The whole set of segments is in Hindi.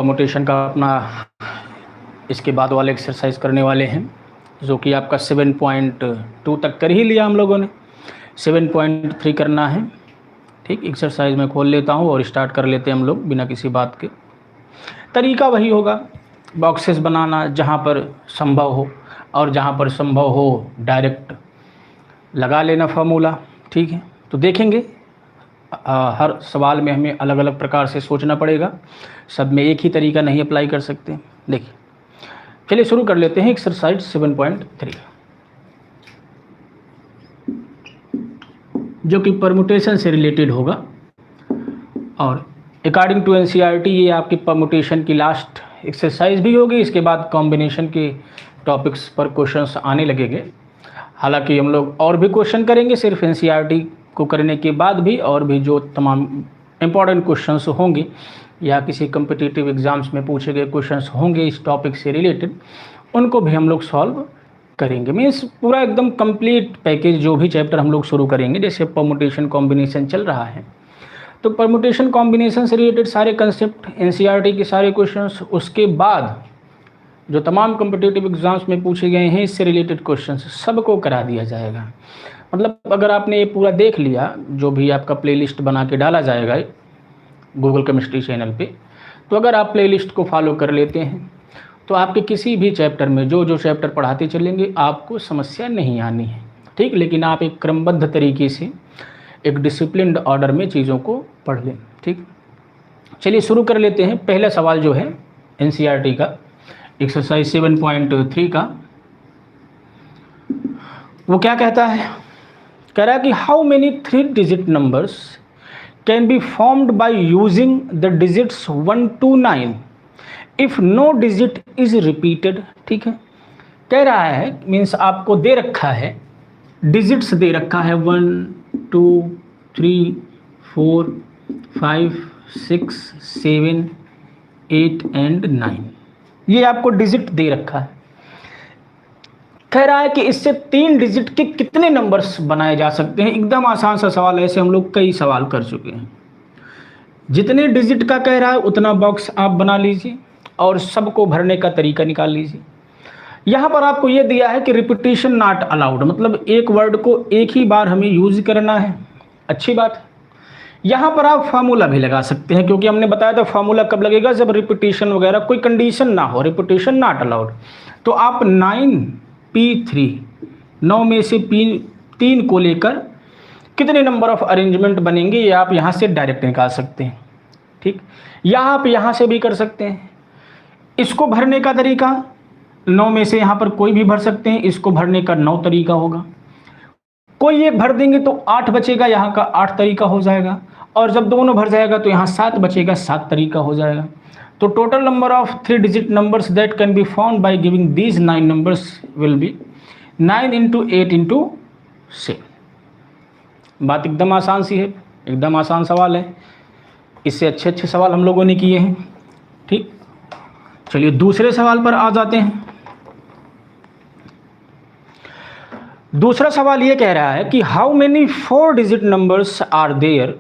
परमुटेशन का अपना इसके बाद वाले एक्सरसाइज करने वाले हैं, जो कि आपका 7.2 तक कर ही लिया हम लोगों ने। 7.3 करना है। ठीक, एक्सरसाइज में खोल लेता हूँ और स्टार्ट कर लेते हैं हम लोग बिना किसी बात के। तरीका वही होगा, बॉक्सेस बनाना जहाँ पर संभव हो, और जहाँ पर संभव हो डायरेक्ट लगा लेना फार्मूला। ठीक है, तो देखेंगे हर सवाल में हमें अलग अलग प्रकार से सोचना पड़ेगा, सब में एक ही तरीका नहीं अप्लाई कर सकते। देखिए, चलिए शुरू कर लेते हैं एक्सरसाइज 7.3, जो कि परमुटेशन से रिलेटेड होगा। और अकॉर्डिंग टू एनसीईआरटी ये आपकी परमुटेशन की लास्ट एक्सरसाइज भी होगी। इसके बाद कॉम्बिनेशन के टॉपिक्स पर क्वेश्चंस आने लगेंगे। हालांकि हम लोग और भी क्वेश्चन करेंगे सिर्फ एनसीईआरटी को करने के बाद भी, और भी जो तमाम इम्पॉर्टेंट क्वेश्चंस होंगे या किसी कम्पिटिटिव एग्जाम्स में पूछे गए क्वेश्चंस होंगे इस टॉपिक से रिलेटेड, उनको भी हम लोग सॉल्व करेंगे। मीन्स पूरा एकदम कंप्लीट पैकेज, जो भी चैप्टर हम लोग शुरू करेंगे, जैसे परमुटेशन कॉम्बिनेशन चल रहा है तो परमुटेशन कॉम्बिनेशन से रिलेटेड सारे कंसेप्ट, एनसीईआरटी के सारे क्वेश्चंस, उसके बाद जो तमाम कम्पिटिटिव एग्जाम्स में पूछे गए हैं इससे रिलेटेड क्वेश्चंस सबको करा दिया जाएगा। मतलब अगर आपने ये पूरा देख लिया, जो भी आपका प्लेलिस्ट बना के डाला जाएगा गूगल केमिस्ट्री चैनल पे, तो अगर आप प्लेलिस्ट को फॉलो कर लेते हैं तो आपके किसी भी चैप्टर में जो जो चैप्टर पढ़ाते चलेंगे आपको समस्या नहीं आनी है। ठीक, लेकिन आप एक क्रमबद्ध तरीके से एक डिसिप्लिन्ड ऑर्डर में चीज़ों को पढ़ लें। ठीक, चलिए शुरू कर लेते हैं। पहला सवाल जो है एनसीईआरटी का एक्सरसाइज 7.3 का, वो क्या कहता है? कह रहा है कि how many 3 digit numbers can be formed by using the digits 1 to 9 if no digit is repeated. ठीक है, कह रहा है मीन्स आपको दे रखा है, डिजिट्स दे रखा है 1 2 3 4 5 6 7 8 and 9, ये आपको डिजिट दे रखा है। कह रहा है कि इससे 3 डिजिट के कितने नंबर्स बनाए जा सकते हैं। एकदम आसान सा सवाल है, ऐसे हम लोग कई सवाल कर चुके हैं। जितने डिजिट का कह रहा है उतना बॉक्स आप बना लीजिए और सबको भरने का तरीका निकाल लीजिए। यहाँ पर आपको ये दिया है कि रिपीटिशन नॉट अलाउड, मतलब एक वर्ड को एक ही बार हमें यूज करना है। अच्छी बात है। यहाँ पर आप फार्मूला भी लगा सकते हैं, क्योंकि हमने बताया था फार्मूला कब लगेगा, जब रिपीटिशन वगैरह कोई कंडीशन ना हो, रिपीटिशन नॉट अलाउड। तो आप 9p3, 9 में से 3 को लेकर कितने नंबर ऑफ अरेंजमेंट बनेंगे ये आप यहाँ से डायरेक्ट निकाल सकते हैं। ठीक, या आप यहाँ से भी कर सकते हैं। इसको भरने का तरीका 9 में से यहाँ पर कोई भी भर सकते हैं, इसको भरने का 9 तरीका होगा। कोई एक भर देंगे तो 8 बचेगा, यहाँ का 8 तरीका हो जाएगा, और जब दोनों भर जाएगा तो यहाँ 7 बचेगा, 7 तरीका हो जाएगा। तो total number of 3 digit numbers that can be found by giving these 9 numbers will be 9 × 8 × 7। बात एकदम आसान सी है, एकदम आसान सवाल है। इससे अच्छे अच्छे सवाल हम लोगों ने किए हैं। ठीक, चलिए दूसरे सवाल पर आ जाते हैं। दूसरा सवाल ये कह रहा है कि how many 4 digit numbers are there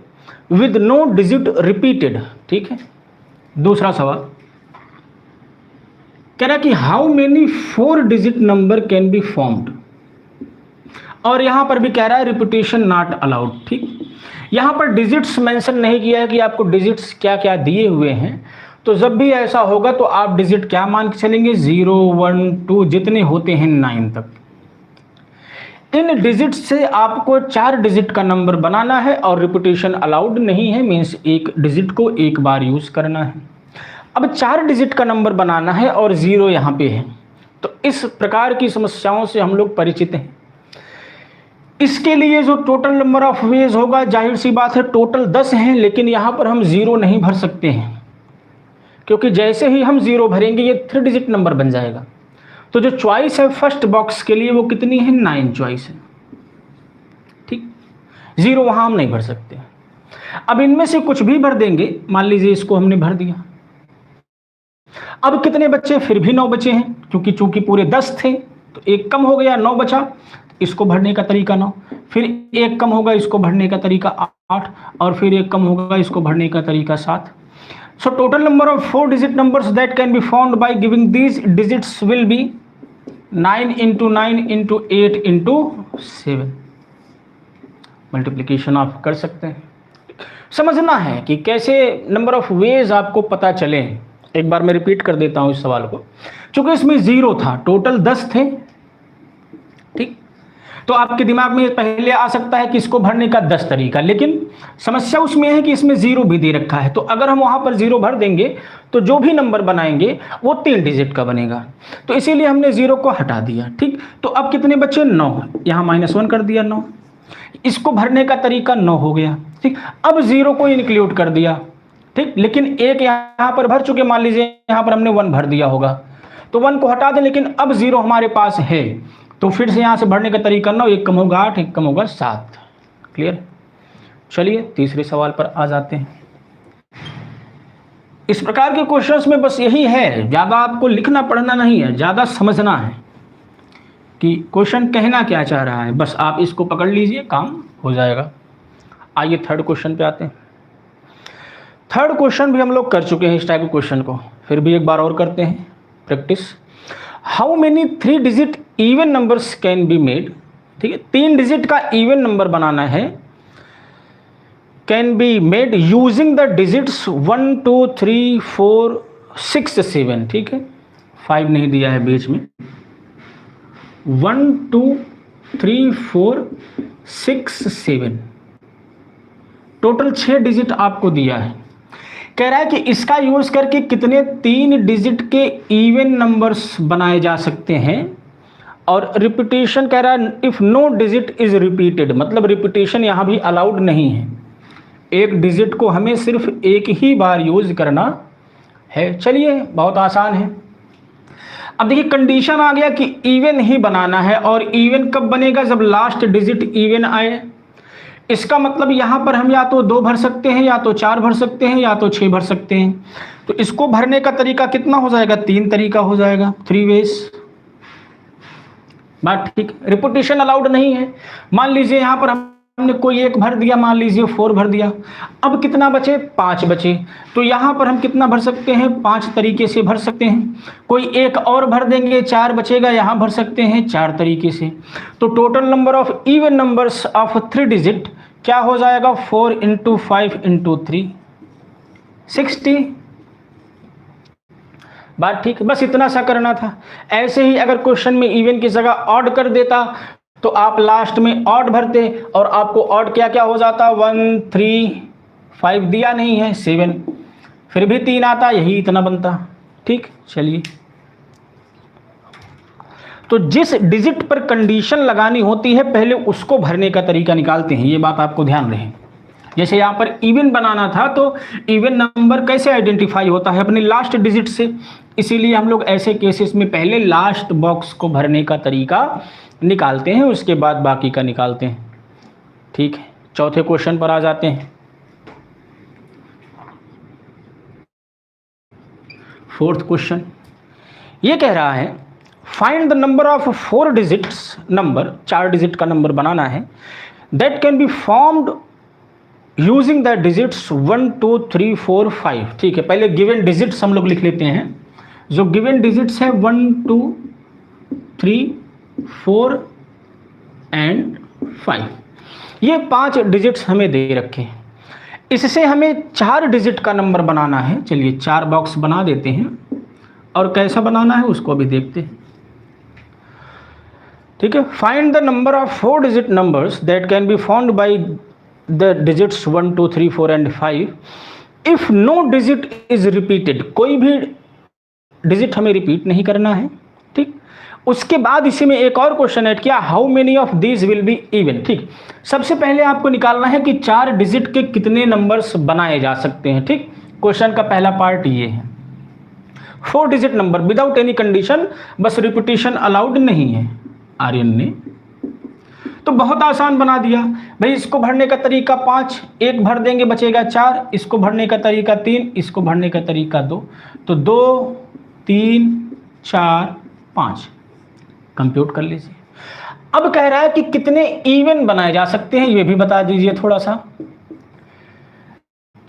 with no digit repeated. ठीक है, दूसरा सवाल कह रहा है कि how many 4 digit number can be formed, और यहां पर भी कह रहा है रिपीटेशन नॉट अलाउड। ठीक, यहां पर डिजिट्स मेंशन नहीं किया है कि आपको डिजिट्स क्या क्या दिए हुए हैं, तो जब भी ऐसा होगा तो आप डिजिट क्या मान के चलेंगे, 0 1 2 जितने होते हैं 9 तक। इन डिजिट से आपको 4 डिजिट का नंबर बनाना है और रिपीटेशन अलाउड नहीं है, मीन्स एक डिजिट को एक बार यूज करना है। अब 4 डिजिट का नंबर बनाना है और 0 यहाँ पे है, तो इस प्रकार की समस्याओं से हम लोग परिचित हैं। इसके लिए जो टोटल नंबर ऑफ वेज होगा, जाहिर सी बात है टोटल 10 हैं, लेकिन यहाँ पर हम 0 नहीं भर सकते हैं, क्योंकि जैसे ही हम 0 भरेंगे ये 3 डिजिट नंबर बन जाएगा। तो जो चॉइस है फर्स्ट बॉक्स के लिए वो कितनी है, 9 चॉइस है। ठीक, 0 वहां हम नहीं भर सकते। अब इनमें से कुछ भी भर देंगे, मान लीजिए इसको हमने भर दिया। अब कितने बच्चे, फिर भी 9 बचे हैं, क्योंकि चूंकि पूरे 10 थे तो एक कम हो गया, 9 बचा। इसको भरने का तरीका 9, फिर एक कम होगा, इसको भरने का तरीका 8, और फिर एक कम होगा, इसको भरने का तरीका 7। So total number of 4-digit numbers that can be found by giving these digits will be 9 into 9 into 8 into 7. Multiplication आप कर सकते हैं। समझना है कि कैसे नंबर ऑफ वेज आपको पता चले। एक बार मैं रिपीट कर देता हूं इस सवाल को, क्योंकि इसमें 0 था, टोटल 10 थे, ठीक। तो आपके दिमाग में पहले आ सकता है कि इसको भरने का 10 तरीका, लेकिन समस्या उसमें है कि इसमें 0 भी दे रखा है। तो अगर हम वहां पर 0 भर देंगे तो जो भी नंबर बनाएंगे वो 3 डिजिट का बनेगा, तो इसीलिए हमने 0 को हटा दिया, ठीक। तो अब कितने बचे? 9, यहां -1 कर दिया, 9। इसको भरने का तरीका 9 हो गया, ठीक। अब 0 को इंक्लूड कर दिया, ठीक, लेकिन एक यहां पर भर चुके, मान लीजिए यहां पर हमने 1 भर दिया होगा, तो 1 को हटा दें, लेकिन अब 0 हमारे पास है, तो फिर से यहां से भरने का तरीका 9, 1 कम होगा 8, 1 कम होगा 7। क्लियर? चलिए तीसरे सवाल पर आ जाते हैं। इस प्रकार के क्वेश्चंस में बस यही है, ज्यादा आपको लिखना पढ़ना नहीं है, ज्यादा समझना है कि क्वेश्चन कहना क्या चाह रहा है। बस आप इसको पकड़ लीजिए, काम हो जाएगा। आइए थर्ड क्वेश्चन पे आते हैं। थर्ड क्वेश्चन भी हम लोग कर चुके हैं इस टाइप के क्वेश्चन को, फिर भी एक बार और करते हैं practice. How many 3 digit even numbers can be made, ठीक है, 3 डिजिट का इवन नंबर बनाना है, can be made using the digits 1 2 3 4 6 7, ठीक है, 5 नहीं दिया है बीच में, 1 2 3 4 6 7, टोटल 6 डिजिट आपको दिया है। कह रहा है कि इसका यूज करके कितने 3 डिजिट के इवन नंबर्स बनाए जा सकते हैं, और रिपीटेशन कह रहा है if no digit is repeated, मतलब रिपीटेशन यहां भी अलाउड नहीं है, एक डिजिट को हमें सिर्फ एक ही बार यूज करना है। चलिए बहुत आसान है। अब देखिए कंडीशन आ गया कि इवन ही बनाना है, और इवन कब बनेगा? जब लास्ट डिजिट इवन आए। इसका मतलब यहां पर हम या तो 2 भर सकते हैं, या तो 4 भर सकते हैं, या तो 6 भर सकते हैं। तो इसको भरने का तरीका कितना हो जाएगा? 3 तरीका हो जाएगा, 3 वेज। बात ठीक। रिपीटेशन अलाउड नहीं है। मान लीजिए यहां पर हमने कोई 1 भर दिया, मान लीजिए 4 भर दिया, अब कितना बचे? 5 बचे। तो यहां पर हम कितना भर सकते हैं? 5 तरीके से भर सकते हैं। कोई 1 और भर देंगे, 4 बचेगा, यहां भर सकते हैं 4 तरीके से। तो total number of even numbers of 3 digit क्या हो जाएगा? 4 × 5 × 3 60। बात ठीक। बस इतना सा करना था। ऐसे ही अगर क्वेश्चन में इवन की जगह ऑड कर देता तो आप लास्ट में ऑड भरते, और आपको ऑड क्या क्या हो जाता? 1 3 5 दिया नहीं है, 7, फिर भी 3 आता, यही इतना बनता। ठीक, चलिए। तो जिस डिजिट पर कंडीशन लगानी होती है पहले उसको भरने का तरीका निकालते हैं, ये बात आपको ध्यान रहे। जैसे यहाँ पर इवन बनाना था तो इवन नंबर कैसे आइडेंटिफाई होता है? अपने लास्ट डिजिट से। इसीलिए हम लोग ऐसे केसेस में पहले लास्ट बॉक्स को भरने का तरीका निकालते हैं, उसके बाद बाकी का निकालते हैं। ठीक है, चौथे क्वेश्चन पर आ जाते हैं। फोर्थ क्वेश्चन ये कह रहा है find the number of 4 digits number, 4 digit का नंबर बनाना है, that can be formed using the digits 1 2 3 4 5। ठीक है, पहले गिवन डिजिट्स हम लोग लिख लेते हैं। जो गिवन डिजिट्स है 1 2 3 4 एंड 5, ये 5 डिजिट्स हमें दे रखे हैं। इससे हमें 4 डिजिट का नंबर बनाना है। चलिए 4 बॉक्स बना देते हैं, और कैसा बनाना है उसको भी देखते हैं। ठीक है, find the number of 4 digit numbers that can be found by the digits 1 2 3 4 and 5 if no digit is repeated. कोई भी डिजिट हमें रिपीट नहीं करना है। ठीक, उसके बाद इसी में एक और क्वेश्चन ऐड किया, how many of these will be even. ठीक, सबसे पहले आपको निकालना है कि 4 डिजिट के कितने नंबर्स बनाए जा सकते हैं। ठीक, क्वेश्चन का पहला पार्ट ये है। 4 digit number without any condition, बस रिपीटेशन अलाउड नहीं है आर्यन ने। तो बहुत आसान बना दिया भाई। इसको भरने का तरीका 5, 1 भर देंगे बचेगा 4, इसको भरने का तरीका 3, इसको भरने का तरीका 2, तो 2 3 4 5 कंप्यूट कर लीजिए। अब कह रहा है कि कितने इवन बनाए जा सकते हैं, ये भी बता दीजिए थोड़ा सा।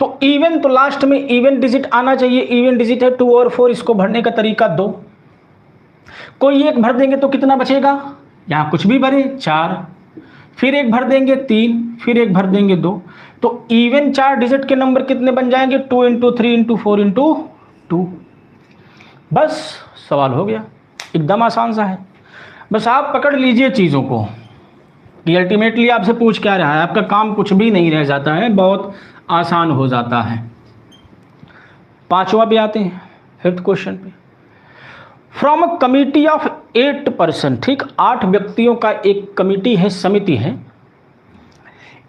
तो इवन, तो लास्ट में इवन डिजिट आना चाहिए, इवन डिजिट है 2 और 4, इसको भरने का तरीका 2, कोई एक भर देंगे तो कितना बचेगा, यहाँ कुछ भी भरे 4, फिर एक भर देंगे 3, फिर एक भर देंगे 2, तो इवन 4 डिजिट के नंबर कितने बन जाएंगे, 2 इंटू 3 इंटू 4 इंटू 2। बस सवाल हो गया, एकदम आसान सा है। बस आप पकड़ लीजिए चीज़ों को कि अल्टीमेटली आपसे पूछ क्या रहा है, आपका काम कुछ भी नहीं रह जाता है, बहुत आसान हो जाता है। पांचवा पे आते हैं, 5th क्वेश्चन पे। From a committee of 8 person, ठीक, 8 व्यक्तियों का एक कमिटी है, समिति है।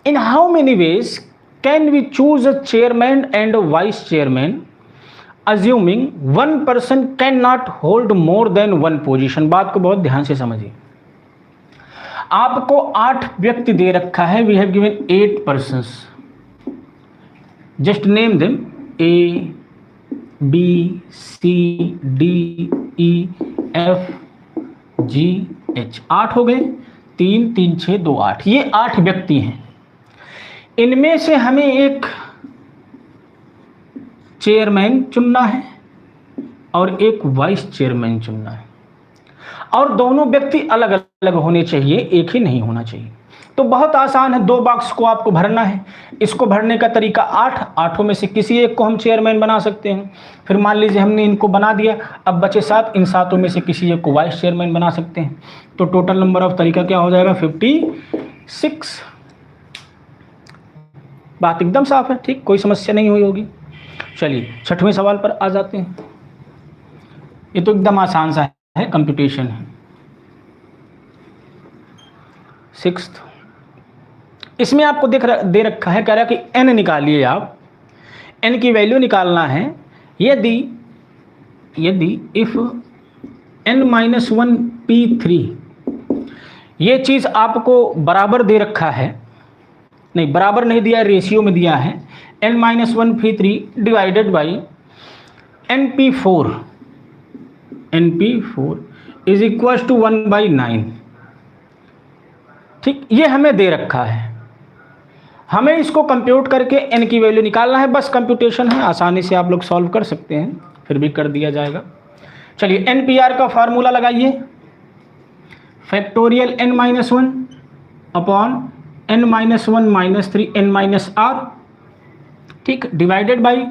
In how many ways can we choose a chairman and vice chairman assuming 1 person can not hold more than 1 position. बात को बहुत ध्यान से समझिए। आपको 8 व्यक्ति दे रखा है, we have given 8 persons, just name them A B C D E F G H, 8 हो गए, 3 3 6 2 8, ये 8 व्यक्ति हैं। इनमें से हमें एक चेयरमैन चुनना है और एक वाइस चेयरमैन चुनना है, और दोनों व्यक्ति अलग अलग होने चाहिए, एक ही नहीं होना चाहिए। तो बहुत आसान है, 2 बॉक्स को आपको भरना है। इसको भरने का तरीका 8 में से किसी एक को हम चेयरमैन बना सकते हैं। फिर मान लीजिए हमने इनको बना दिया, अब बचे 7, इन 7 में से किसी एक को वाइस चेयरमैन बना सकते हैं। तो टोटल नंबर ऑफ तरीका क्या हो जाएगा, 56। बात एकदम साफ है, ठीक, कोई समस्या नहीं हुई होगी। चलिए 6वें सवाल पर आ जाते हैं। ये तो एकदम आसान सा है, कंप्यूटेशन है। 6th, इसमें आपको दे रखा है, कह रहा है कि n निकालिए आप, n की वैल्यू निकालना है। यदि इफ n-1 P3, ये चीज़ आपको बराबर दे रखा है, नहीं बराबर नहीं दिया, रेशियो में दिया है, n-1 P3 divided by np4 is equal to 1/9, ठीक, ये हमें दे रखा है। हमें इसको कंप्यूट करके n की वैल्यू निकालना है। बस कंप्यूटेशन है, आसानी से आप लोग सॉल्व कर सकते हैं, फिर भी कर दिया जाएगा। चलिए NPR का फार्मूला लगाइए, factorial n-1 upon n-1 -3 n-r, ठीक, divided by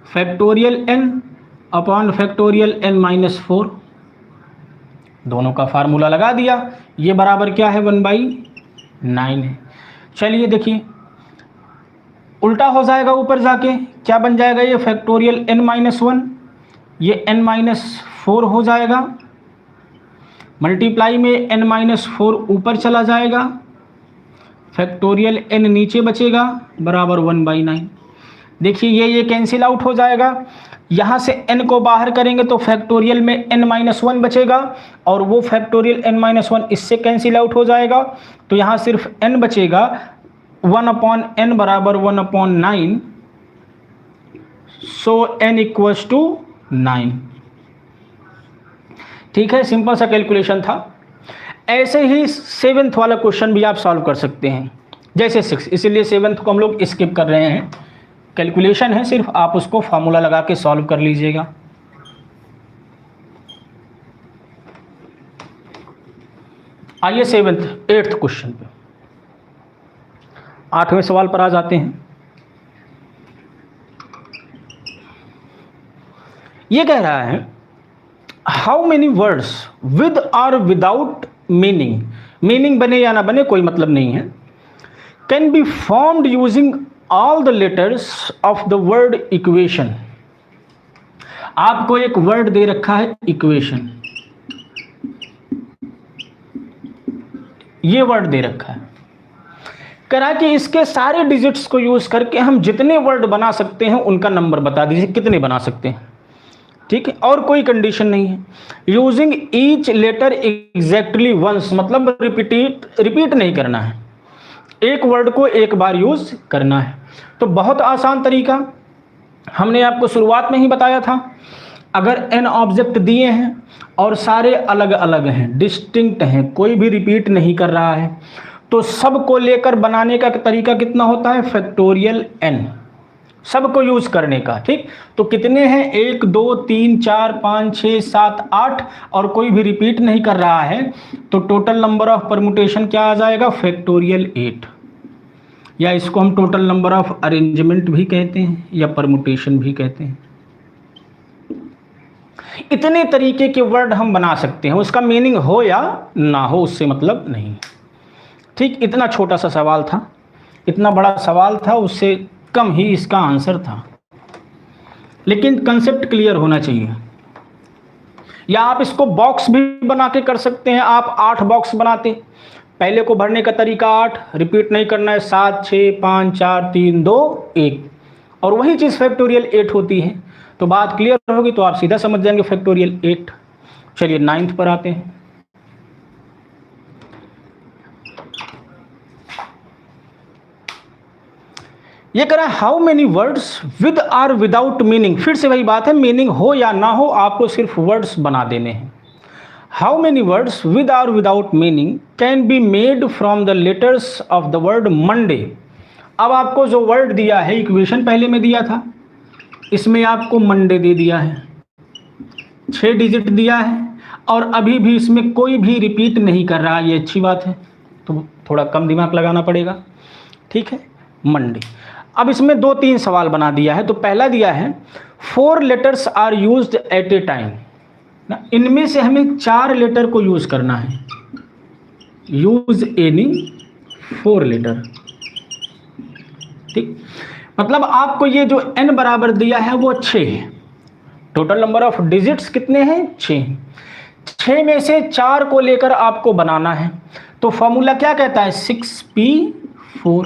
factorial n upon factorial n-4, दोनों का फार्मूला लगा दिया। ये बराबर क्या है, 1/9 है। चलिए देखिए, उल्टा हो जाएगा ऊपर जाके, क्या बन जाएगा, ये फैक्टोरियल n-1, ये n-4 हो जाएगा, मल्टीप्लाई में n-4 ऊपर चला जाएगा, फैक्टोरियल n नीचे बचेगा, बराबर 1/9। देखिए ये कैंसिल आउट हो जाएगा। यहाँ से n को बाहर करेंगे तो फैक्टोरियल में n-1 बचेगा, और वो फैक्टोरियल n-1 इससे कैंसिल आउट हो जाएगा। तो यहाँ सिर्फ n बचेगा, 1/n बराबर 1/9, सो n इक्वल्स टू 9। ठीक है, सिंपल सा कैलकुलेशन था। ऐसे ही 7th वाला क्वेश्चन भी आप सॉल्व कर सकते हैं, जैसे 6, इसीलिए 7th को हम लोग स्किप कर रहे हैं। कैलकुलेशन है, सिर्फ आप उसको फार्मूला लगा के सॉल्व कर लीजिएगा। आइए 8th क्वेश्चन पे, 8वें सवाल पर आ जाते हैं। ये कह रहा है, हाउ मेनी वर्ड्स विद और विदाउट मीनिंग, मीनिंग बने या ना बने कोई मतलब नहीं है, can be formed using all the letters of the word equation. आपको एक वर्ड दे रखा है इक्वेशन, ये वर्ड दे रखा है, करा कि इसके सारे डिजिट्स को यूज करके हम जितने वर्ड बना सकते हैं उनका नंबर बता दीजिए, कितने बना सकते हैं। ठीक है, और कोई कंडीशन नहीं है। Using each letter exactly once, मतलब रिपीट नहीं करना है, एक वर्ड को एक बार यूज करना है। तो बहुत आसान तरीका, हमने आपको शुरुआत में ही बताया था। अगर n ऑब्जेक्ट दिए हैं और सारे अलग अलग हैं, डिस्टिंक्ट हैं, कोई भी रिपीट नहीं कर रहा है, तो सब को लेकर बनाने का तरीका कितना होता है, फैक्टोरियल n। सबको यूज करने का, ठीक। तो कितने हैं, 1 2 3 4 5 6 7 8 और कोई भी रिपीट नहीं कर रहा है, तो टोटल नंबर ऑफ परमुटेशन क्या आ जाएगा, फैक्टोरियल 8, या इसको हम टोटल नंबर ऑफ अरेंजमेंट भी कहते हैं या परमुटेशन भी कहते हैं। इतने तरीके के वर्ड हम बना सकते हैं, उसका मीनिंग हो या ना हो उससे मतलब नहीं, ठीक। इतना छोटा सा सवाल था, इतना बड़ा सवाल था, उससे कम ही इसका आंसर था, लेकिन कंसेप्ट क्लियर होना चाहिए। या आप इसको बॉक्स भी बना के कर सकते हैं, आप 8 बॉक्स बनाते, पहले को भरने का तरीका 8, रिपीट नहीं करना है, 7 6 5 4 3 2 1, और वही चीज़ फैक्टोरियल 8 होती है। तो बात क्लियर होगी, तो आप सीधा समझ जाएंगे फैक्टोरियल 8। चलिए 9th पर आते हैं। ये कह रहा है how many words with or without meaning. फिर से वही बात है, मीनिंग हो या ना हो आपको सिर्फ वर्ड्स बना देने हैं। How many words with or without meaning can be made from the letters of the word Monday. अब आपको जो वर्ड दिया है, इक्वेशन पहले में दिया था, इसमें आपको मंडे दे दिया है, 6 डिजिट दिया है, और अभी भी इसमें कोई भी रिपीट नहीं कर रहा, ये अच्छी बात है, तो थोड़ा कम दिमाग लगाना पड़ेगा, ठीक है, मंडे। अब इसमें 2-3 सवाल बना दिया है। तो पहला दिया है 4 letters are used at a time, इनमें से हमें 4 लेटर को यूज करना है, यूज एनी 4 लेटर, ठीक। मतलब आपको ये जो n बराबर दिया है वो 6 है, टोटल नंबर ऑफ डिजिट्स कितने हैं, 6। 6 में से 4 को लेकर आपको बनाना है, तो फॉर्मूला क्या कहता है, 6p4।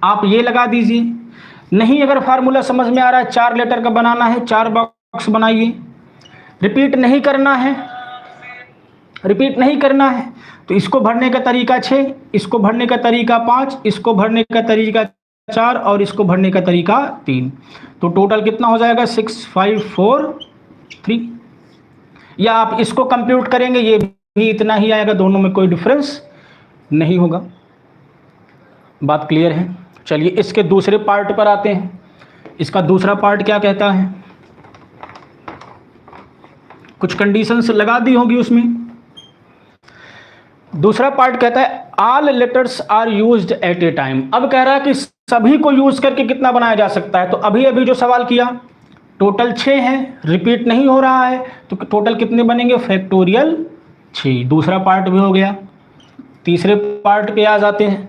आप ये लगा दीजिए, नहीं अगर फार्मूला समझ में आ रहा है, 4 लेटर का बनाना है, 4 बॉक्स बनाइए, रिपीट नहीं करना है, रिपीट नहीं करना है, तो इसको भरने का तरीका 6, इसको भरने का तरीका 5, इसको भरने का तरीका 4 और इसको भरने का तरीका 3, तो टोटल कितना हो जाएगा, 6 5 4 3। या आप इसको कंप्यूट करेंगे, ये भी इतना ही आएगा, दोनों में कोई डिफरेंस नहीं होगा। बात क्लियर है। चलिए इसके दूसरे पार्ट पर आते हैं। इसका दूसरा पार्ट क्या कहता है, कुछ कंडीशंस लगा दी होंगी उसमें। दूसरा पार्ट कहता है all letters are used at a time. अब कह रहा है कि सभी को यूज करके कितना बनाया जा सकता है, तो अभी अभी जो सवाल किया टोटल 6 है, रिपीट नहीं हो रहा है, तो टोटल कितने बनेंगे, फैक्टोरियल 6। दूसरा पार्ट भी हो गया। तीसरे पार्ट पे आ जाते हैं।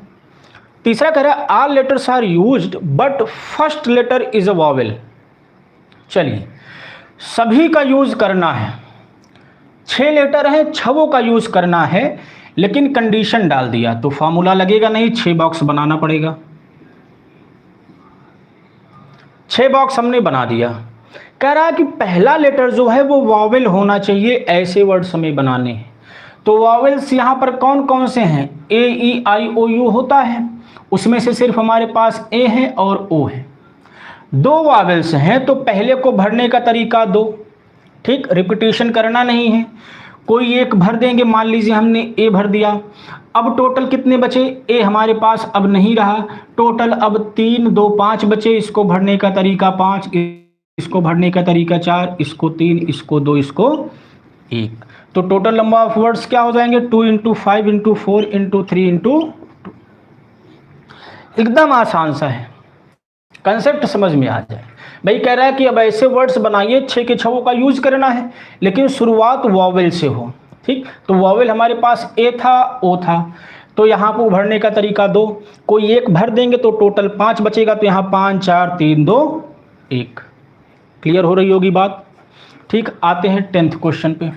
तीसरा कह रहा है all letters are used but first letter is a vowel. चलिए सभी का यूज करना है, 6 लेटर हैं, 6 का यूज करना है, लेकिन कंडीशन डाल दिया, तो फॉर्मूला लगेगा नहीं, 6 बॉक्स बनाना पड़ेगा। 6 बॉक्स हमने बना दिया। कह रहा है कि पहला लेटर जो है वो वॉवेल होना चाहिए, ऐसे वर्ड्स हमें बनाने हैं। तो वॉवेल्स यहाँ पर कौन कौन से हैं, ए ई आई ओ यू होता है, उसमें से सिर्फ हमारे पास ए है और ओ है। 2 वॉवेल्स हैं, तो पहले को भरने का तरीका 2, ठीक, रिपीटेशन करना नहीं है, कोई एक भर देंगे। मान लीजिए हमने ए भर दिया, अब टोटल कितने बचे, ए हमारे पास अब नहीं रहा, टोटल अब 3 2 5 बचे। इसको भरने का तरीका 5, इसको भरने का तरीका 4, इसको 3, इसको 2, इसको 1। तो टोटल नंबर ऑफ वर्ड्स क्या हो जाएंगे, 2 × 5 × 4 × 3 × 2। एकदम आसान सा है, कंसेप्ट समझ में आ जाए। भाई कह रहा है कि अब ऐसे वर्ड्स बनाइए 6 के 6 का यूज करना है, लेकिन शुरुआत वॉवेल से हो, ठीक। तो वॉवेल हमारे पास ए था, ओ था, तो यहाँ पर भरने का तरीका 2, कोई एक भर देंगे तो टोटल 5 बचेगा, तो यहाँ 5 4 3 2 1। क्लियर हो रही होगी बात, ठीक। आते हैं 10th क्वेश्चन पे।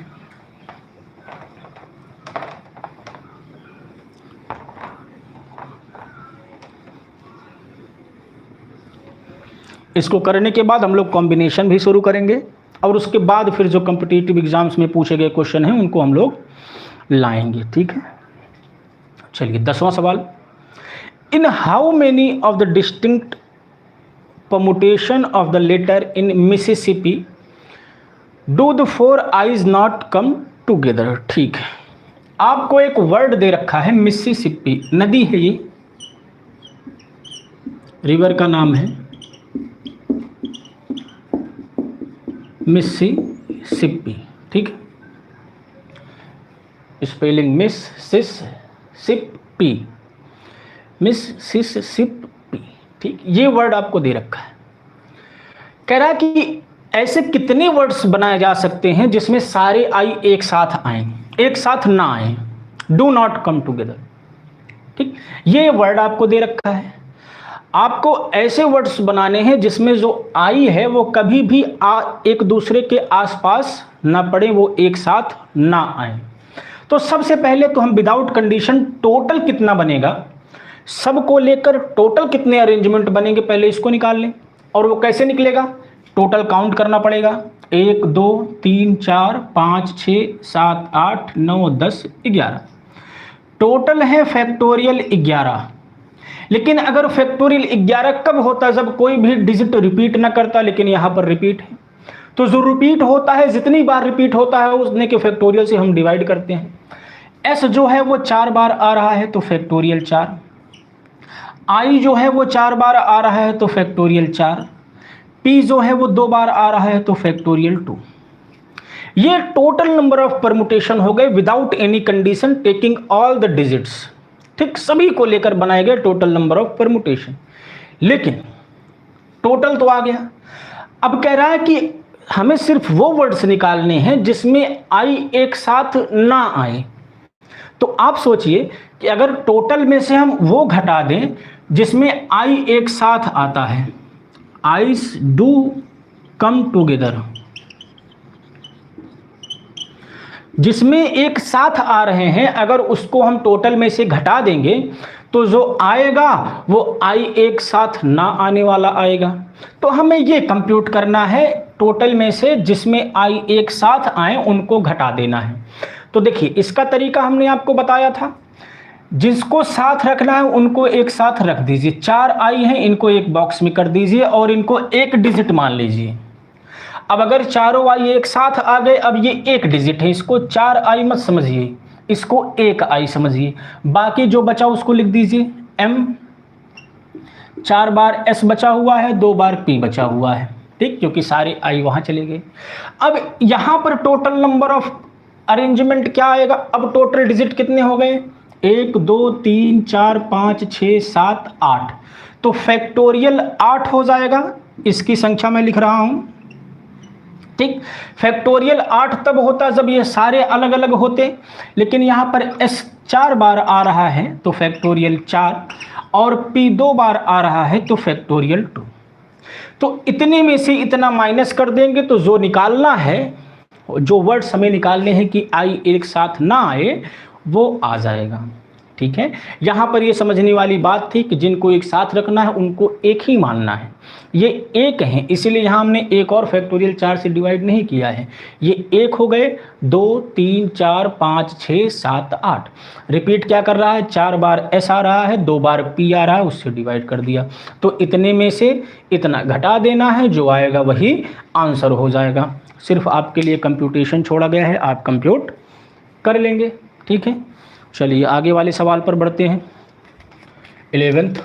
इसको करने के बाद हम लोग कॉम्बिनेशन भी शुरू करेंगे, और उसके बाद फिर जो कॉम्पिटिटिव एग्जाम्स में पूछे गए क्वेश्चन हैं उनको हम लोग लाएंगे, ठीक है। चलिए 10वां सवाल, in how many of the distinct permutation of the letter in Mississippi do the 4 I's not come together. ठीक है, आपको एक वर्ड दे रखा है मिसिसिपी, नदी है ये, रिवर का नाम है, मिसिसिपी, ठीक है, स्पेलिंग मिसिसिपी, मिसिसिपी, ठीक। ये वर्ड आपको दे रखा है। कह रहा है कि ऐसे कितने वर्ड्स बनाए जा सकते हैं जिसमें सारे आई एक साथ आए, एक साथ ना आए, डू नॉट कम टुगेदर, ठीक। ये वर्ड आपको दे रखा है। आपको ऐसे वर्ड्स बनाने हैं जिसमें जो आई है वो कभी भी एक दूसरे के आसपास ना पड़े, वो एक साथ ना आए। तो सबसे पहले तो हम विदाउट कंडीशन टोटल कितना बनेगा, सबको लेकर टोटल कितने अरेंजमेंट बनेंगे, पहले इसको निकाल लें। और वो कैसे निकलेगा, टोटल काउंट करना पड़ेगा, 1 2 3 4 5 6 7 8 9 10 11, टोटल है फैक्टोरियल 11। लेकिन अगर फैक्टोरियल 11 कब होता है, जब कोई भी डिजिट रिपीट ना करता, लेकिन यहाँ पर रिपीट है। तो जो रिपीट होता है, जितनी बार रिपीट होता है उसने के फैक्टोरियल से हम डिवाइड करते हैं। एस जो है वो 4 बार आ रहा है तो फैक्टोरियल 4, आई जो है वो 4 बार आ रहा है तो फैक्टोरियल 4, पी जो है वो 2 बार आ रहा है तो फैक्टोरियल 2। ये टोटल नंबर ऑफ परमुटेशन हो गए without any condition, taking all the digits, ठीक, सभी को लेकर बनाए गए टोटल नंबर ऑफ परमुटेशन। लेकिन टोटल तो आ गया, अब कह रहा है कि हमें सिर्फ वो वर्ड्स निकालने हैं जिसमें आई एक साथ ना आए। तो आप सोचिए कि अगर टोटल में से हम वो घटा दें जिसमें आई एक साथ आता है, आईज डू कम टुगेदर, जिसमें एक साथ आ रहे हैं, अगर उसको हम टोटल में से घटा देंगे तो जो आएगा वो आई एक साथ ना आने वाला आएगा। तो हमें ये कंप्यूट करना है, टोटल में से जिसमें आई एक साथ आए उनको घटा देना है। तो देखिए इसका तरीका हमने आपको बताया था, जिसको साथ रखना है उनको एक साथ रख दीजिए। 4 आई हैं, इनको एक बॉक्स में कर दीजिए और इनको एक डिजिट मान लीजिए। अब अगर चारों आई एक साथ आ गए, अब ये एक डिजिट है, इसको 4 आई मत समझिए, इसको 1 आई समझिए। बाकी जो बचा उसको लिख दीजिए एम, 4 बार एस बचा हुआ है, 2 बार पी बचा हुआ है, ठीक, क्योंकि सारे आई वहां चले गए। अब यहां पर टोटल नंबर ऑफ अरेंजमेंट क्या आएगा, अब टोटल डिजिट कितने हो गए, 1 2 3 4 5 6 7 8, तो फैक्टोरियल 8 हो जाएगा। इसकी संख्या मैं लिख रहा हूं, ठीक। फैक्टोरियल 8 तब होता जब ये सारे अलग अलग होते, लेकिन यहां पर एस 4 बार आ रहा है तो फैक्टोरियल 4, और पी 2 बार आ रहा है तो फैक्टोरियल 2। तो इतने में से इतना माइनस कर देंगे तो जो निकालना है, जो वर्ड्स हमें निकालने हैं कि आई एक साथ ना आए, वो आ जाएगा, ठीक है। यहाँ पर ये समझने वाली बात थी कि जिनको एक साथ रखना है उनको एक ही मानना है, ये एक हैं, इसीलिए यहाँ हमने एक और फैक्टोरियल 4 से डिवाइड नहीं किया है। ये एक हो गए, 2 3 4 5 6 7 8, रिपीट क्या कर रहा है, 4 बार एस आ रहा है, 2 बार पी आ रहा है, उससे डिवाइड कर दिया। तो इतने में से इतना घटा देना है, जो आएगा वही आंसर हो जाएगा। सिर्फ आपके लिए कंप्यूटेशन छोड़ा गया है, आप कंप्यूट कर लेंगे, ठीक है। चलिए आगे वाले सवाल पर बढ़ते हैं। 11th